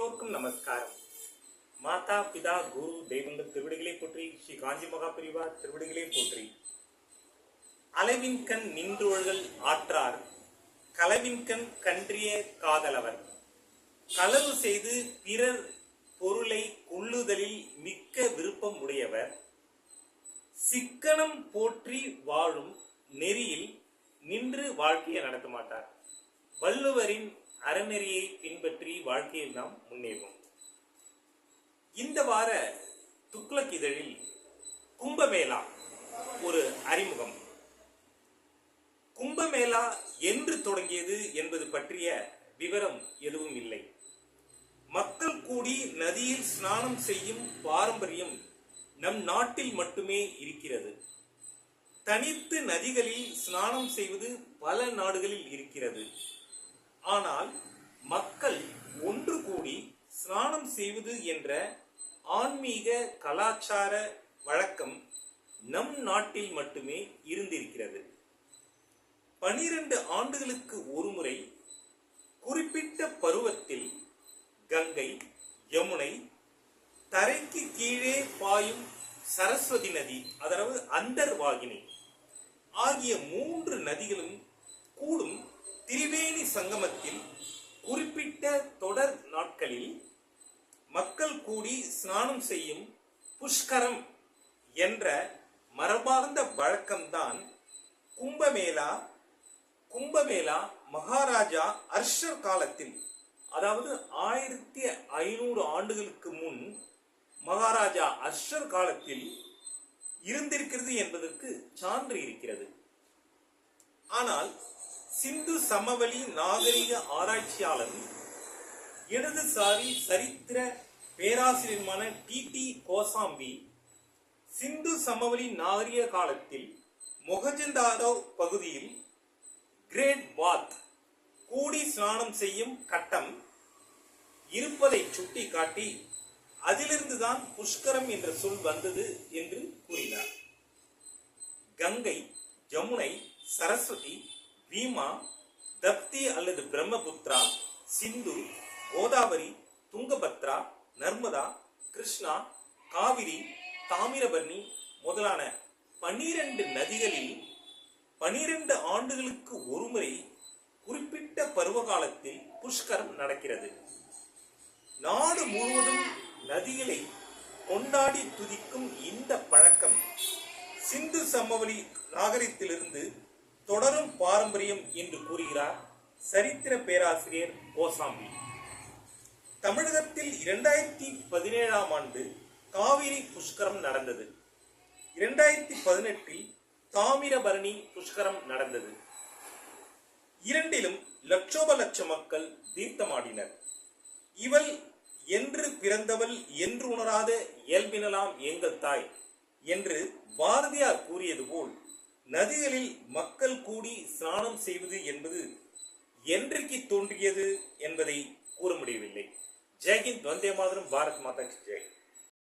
எல்லோருக்கும் நமஸ்காரம். மாதா பிதா குரு தெய்வங்கள் திருவிடிகளை போற்றி, ஸ்ரீ காஞ்சி மகா பிரிவா திருவிடிகளை போற்றி. அளவின் கண் நின்றொழுகல் ஆற்றார், களவின் கண் கன்றிய காதலவர். களவு செய்து பிறர் பொருளை கொள்ளுதலில் மிக்க விருப்பம் உடையவர். சிக்கனம் போற்றி வாழும் நெறியில் நின்று வாழ்க்கையை நடத்த மாட்டார். வள்ளுவரின் அறநெறியை பின்பற்றி வாழ்க்கையில் நாம் முன்னேறுவோம். இந்த வார துக்ளக் இதழில் கும்பமேளா ஒரு அறிமுகம். கும்பமேளா என்று தொடங்கியது என்பது பற்றிய விவரம் எதுவும் இல்லை. மக்கள் கூடி நதியில் ஸ்நானம் செய்யும் பாரம்பரியம் நம் நாட்டில் மட்டுமே இருக்கிறது. தனித்து நதிகளில் ஸ்நானம் செய்வது பல நாடுகளில் இருக்கிறது. ஆனால் மக்கள் ஒன்று கூடி ஸ்நானம் செய்வது என்ற ஆன்மீக கலாச்சார வழக்கம் நம் நாட்டில் மட்டுமே இருந்திருக்கிறது. 12 ஆண்டுகளுக்கு ஒருமுறை குறிப்பிட்ட பருவத்தில் கங்கை, யமுனை, தரைக்கு கீழே பாயும் சரஸ்வதி நதி, அதாவது அந்தர்வாகினி ஆகிய 3 நதிகளும் கூடும் திரிவேணி சங்கமத்தில் குறிப்பிட்ட தொடர் நாட்களில் மக்கள் கூடி ஸ்நானம் செய்யும் புஷ்கரம் என்ற மரபார்ந்த வழக்கம்தான் கும்பமேளா. கும்பமேளா மகாராஜா அர்ஷர் காலத்தில், அதாவது 1500 ஆண்டுகளுக்கு முன் மகாராஜா அர்ஷர் காலத்தில் இருந்திருக்கிறது என்பதற்கு சான்று இருக்கிறது. ஆனால் சிந்து சமவெளி நாகரிக ஆராய்ச்சியாளர் இடதுசாரி சரித்திர பேராசிரியருமான டி கோசாம்பி சிந்து சமவெளி நாகரிக காலத்தில் மொஹஞ்சதாரோ பகுதியில் கிரேட் பாத் கூடி ஸ்நானம் செய்யும் கட்டம் இருப்பதை சுட்டி காட்டி அதிலிருந்துதான் புஷ்கரம் என்ற சொல் வந்தது என்று கூறினார். கங்கை, ஜமுனை, சரஸ்வதி, பீமா, தப்தி அல்லது பிரம்மபுத்திரா, சிந்து, கோதாவரி, துங்கபத்ரா, நர்மதா, கிருஷ்ணா, காவிரி, தாமிரபரணி முதலான 12 நதிகளில் 12 ஆண்டுகளுக்கு ஒருமுறை குறிப்பிட்ட பருவகாலத்தில் புஷ்கரம் நடக்கிறது. நாடு முழுவதும் நதிகளை கொண்டாடி துதிக்கும் இந்த பழக்கம் சிந்து சமவெளி நாகரிகத்திலிருந்து தொடரும் பாரம்பரியம் என்று கூறுகிறார் சரித்திர பேராசிரியர் கோசாம்பி. தமிழகத்தில் 2017ஆம் ஆண்டு காவிரி புஷ்கரம் நடந்தது. 2018இல் தாமிரபரணி புஷ்கரம் நடந்தது. இரண்டிலும் லட்சோப லட்ச மக்கள் தீர்த்தமாடினர். இவள் என்று பிறந்தவள் என்று உணராத இயல்பினலாம் எங்கள் தாய் என்று பாரதியார் கூறியது போல் நதிகளில் மக்கள் கூடி ஸ்நானம் செய்வது என்பது என்றைக்கு தோன்றியது என்பதை கூற முடியவில்லை. ஜெய் ஹிந்த், வந்தே மாதரம், பாரத் மாதா கி ஜெய்.